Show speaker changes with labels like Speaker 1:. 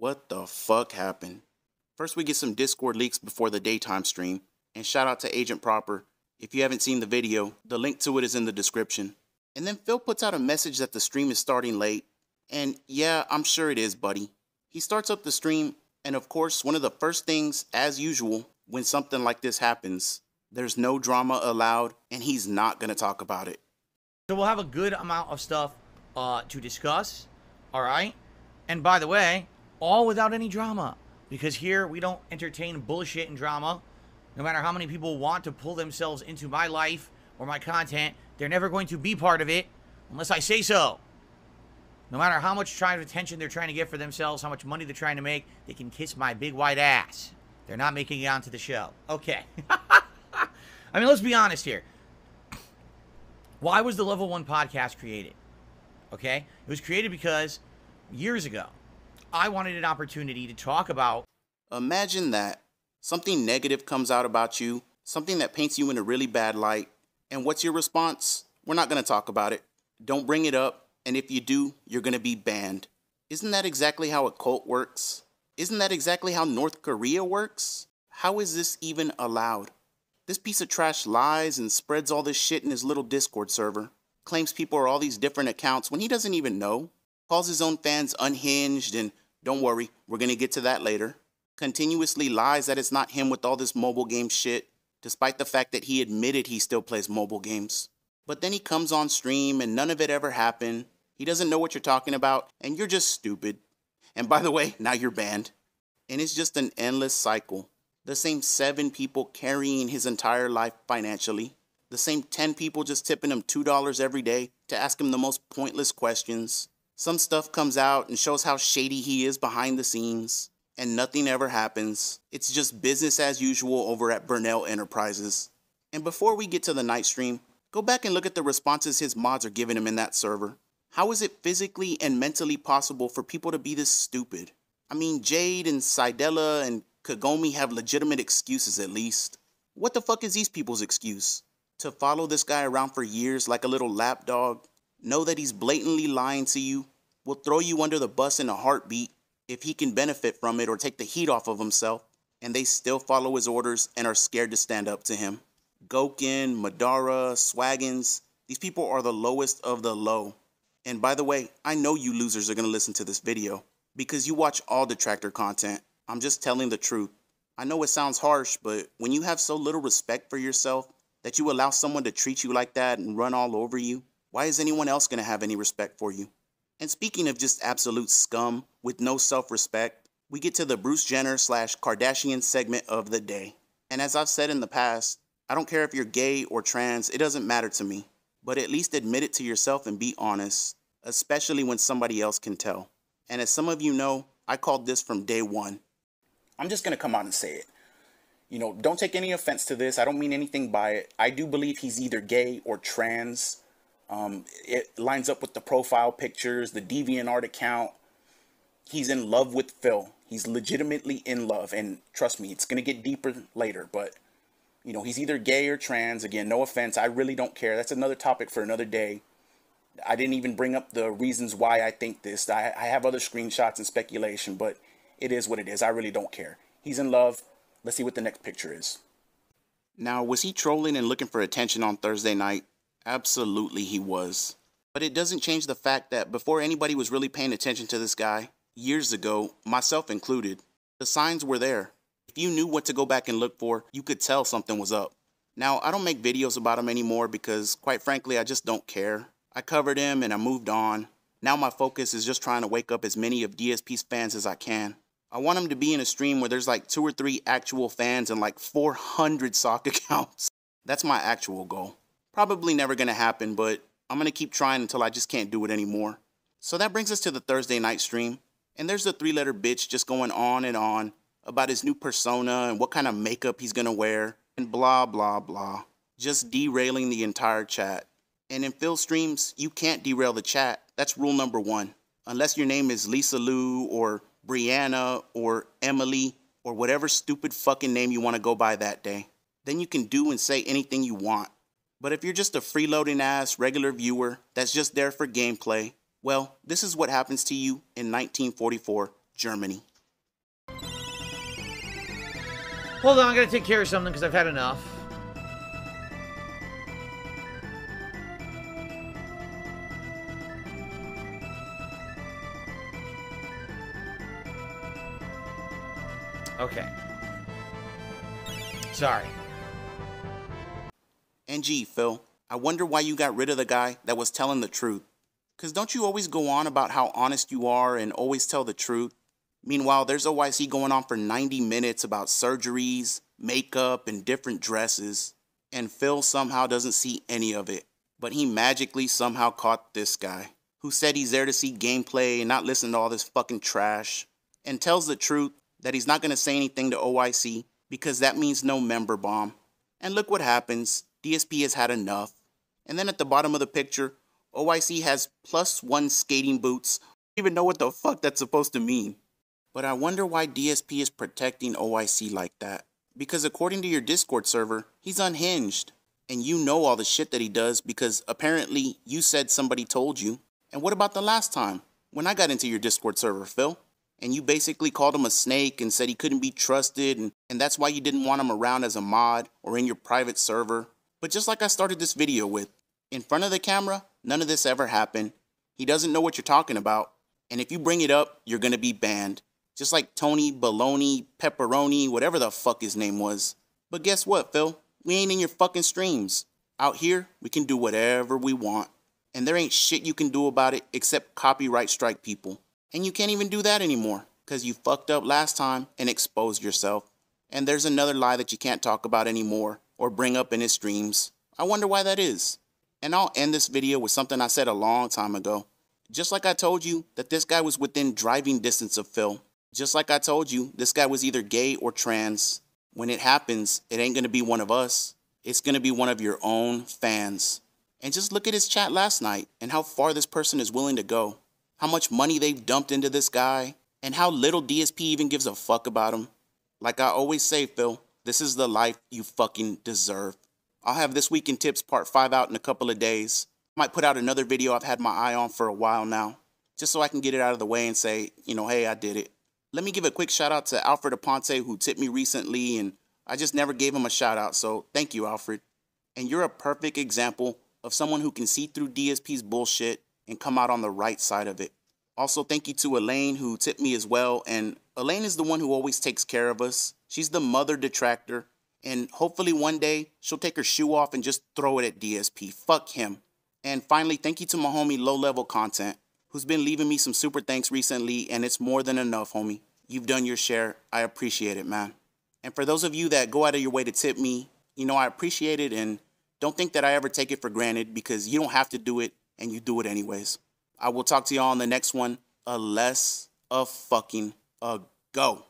Speaker 1: What the fuck happened? First we get some Discord leaks before the daytime stream, and shout out to Agent Proper. If you haven't seen the video, the link to it is in the description. And then Phil puts out a message that the stream is starting late, and yeah, I'm sure it is, buddy. He starts up the stream, and of course, one of the first things, as usual, when something like this happens, there's no drama allowed, and he's not gonna talk about it.
Speaker 2: So we'll have a good amount of stuff to discuss, alright? And by the way, all without any drama. Because here, we don't entertain bullshit and drama. No matter how many people want to pull themselves into my life or my content, they're never going to be part of it unless I say so. No matter how much attention they're trying to get for themselves, how much money they're trying to make, they can kiss my big white ass. They're not making it onto the show. Okay. I mean, let's be honest here. Why was the Level 1 podcast created? Okay? It was created because years ago, I wanted an opportunity to talk about...
Speaker 1: Imagine that. Something negative comes out about you, something that paints you in a really bad light, and what's your response? We're not going to talk about it. Don't bring it up, and if you do, you're going to be banned. Isn't that exactly how a cult works? Isn't that exactly how North Korea works? How is this even allowed? This piece of trash lies and spreads all this shit in his little Discord server, claims people are all these different accounts when he doesn't even know, calls his own fans unhinged, and don't worry, we're going to get to that later. Continuously lies that it's not him with all this mobile game shit, despite the fact that he admitted he still plays mobile games. But then he comes on stream and none of it ever happened. He doesn't know what you're talking about, and you're just stupid. And by the way, now you're banned. And it's just an endless cycle. The same 7 people carrying his entire life financially. The same 10 people just tipping him $2 every day to ask him the most pointless questions. Some stuff comes out and shows how shady he is behind the scenes. And nothing ever happens. It's just business as usual over at Burnell Enterprises. And before we get to the night stream, go back and look at the responses his mods are giving him in that server. How is it physically and mentally possible for people to be this stupid? I mean, Jade and Sidella and Kagome have legitimate excuses at least. What the fuck is these people's excuse? To follow this guy around for years like a little lapdog? Know that he's blatantly lying to you? Will throw you under the bus in a heartbeat if he can benefit from it or take the heat off of himself, and they still follow his orders and are scared to stand up to him. Gokin, Madara, Swaggins, these people are the lowest of the low. And by the way, I know you losers are going to listen to this video because you watch all detractor content. I'm just telling the truth. I know it sounds harsh, but when you have so little respect for yourself that you allow someone to treat you like that and run all over you, why is anyone else going to have any respect for you? And speaking of just absolute scum with no self-respect, we get to the Bruce Jenner / Kardashian segment of the day. And as I've said in the past, I don't care if you're gay or trans, it doesn't matter to me. But at least admit it to yourself and be honest, especially when somebody else can tell. And as some of you know, I called this from day one. I'm just going to come out and say it. You know, don't take any offense to this. I don't mean anything by it. I do believe he's either gay or trans. It lines up with the profile pictures, the DeviantArt account. He's in love with Phil. He's legitimately in love. And trust me, it's going to get deeper later. But, you know, he's either gay or trans. Again, no offense. I really don't care. That's another topic for another day. I didn't even bring up the reasons why I think this. I have other screenshots and speculation, but it is what it is. I really don't care. He's in love. Let's see what the next picture is. Now, was he trolling and looking for attention on Thursday night? Absolutely he was. But it doesn't change the fact that before anybody was really paying attention to this guy, years ago, myself included, the signs were there. If you knew what to go back and look for, you could tell something was up. Now, I don't make videos about him anymore because, quite frankly, I just don't care. I covered him and I moved on. Now my focus is just trying to wake up as many of DSP's fans as I can. I want him to be in a stream where there's like 2 or 3 actual fans and like 400 sock accounts. That's my actual goal. Probably never going to happen, but I'm going to keep trying until I just can't do it anymore. So that brings us to the Thursday night stream. And there's the 3-letter bitch just going on about his new persona and what kind of makeup he's going to wear and blah, blah, blah. Just derailing the entire chat. And in Phil streams, you can't derail the chat. That's rule number 1. Unless your name is Lisa Lou or Brianna or Emily or whatever stupid fucking name you want to go by that day. Then you can do and say anything you want. But if you're just a freeloading ass regular viewer that's just there for gameplay, well, this is what happens to you in 1944 Germany.
Speaker 2: Hold on, I gotta take care of something because I've had enough. Okay. Sorry.
Speaker 1: And gee, Phil, I wonder why you got rid of the guy that was telling the truth. Cause don't you always go on about how honest you are and always tell the truth? Meanwhile, there's OYC going on for 90 minutes about surgeries, makeup, and different dresses. And Phil somehow doesn't see any of it. But he magically somehow caught this guy, who said he's there to see gameplay and not listen to all this fucking trash. And tells the truth that he's not going to say anything to OYC because that means no member bomb. And look what happens. DSP has had enough. And then at the bottom of the picture, OYC has +1 skating boots. I don't even know what the fuck that's supposed to mean. But I wonder why DSP is protecting OYC like that. Because according to your Discord server, he's unhinged. And you know all the shit that he does because apparently you said somebody told you. And what about the last time? When I got into your Discord server, Phil? And you basically called him a snake and said he couldn't be trusted and that's why you didn't want him around as a mod or in your private server. But just like I started this video with, in front of the camera, none of this ever happened. He doesn't know what you're talking about. And if you bring it up, you're going to be banned. Just like Tony, Baloney, Pepperoni, whatever the fuck his name was. But guess what, Phil? We ain't in your fucking streams. Out here, we can do whatever we want. And there ain't shit you can do about it except copyright strike people. And you can't even do that anymore because you fucked up last time and exposed yourself. And there's another lie that you can't talk about anymore or bring up in his streams. I wonder why that is. And I'll end this video with something I said a long time ago. Just like I told you that this guy was within driving distance of Phil. Just like I told you, this guy was either gay or trans. When it happens, it ain't going to be one of us. It's going to be one of your own fans. And just look at his chat last night and how far this person is willing to go. How much money they've dumped into this guy. And how little DSP even gives a fuck about him. Like I always say, Phil, this is the life you fucking deserve. I'll have This Week in Tips Part 5 out in a couple of days. Might put out another video I've had my eye on for a while now. Just so I can get it out of the way and say, hey, I did it. Let me give a quick shout out to Alfred Aponte who tipped me recently and I just never gave him a shout out, so thank you, Alfred. And you're a perfect example of someone who can see through DSP's bullshit and come out on the right side of it. Also, thank you to Elaine who tipped me as well, and Elaine is the one who always takes care of us. She's the mother detractor, and hopefully one day she'll take her shoe off and just throw it at DSP. Fuck him. And finally, thank you to my homie Low Level Content, who's been leaving me some super thanks recently, and it's more than enough, homie. You've done your share. I appreciate it, man. And for those of you that go out of your way to tip me, I appreciate it, and don't think that I ever take it for granted because you don't have to do it, and you do it anyways. I will talk to y'all on the next one. A less a fucking a go.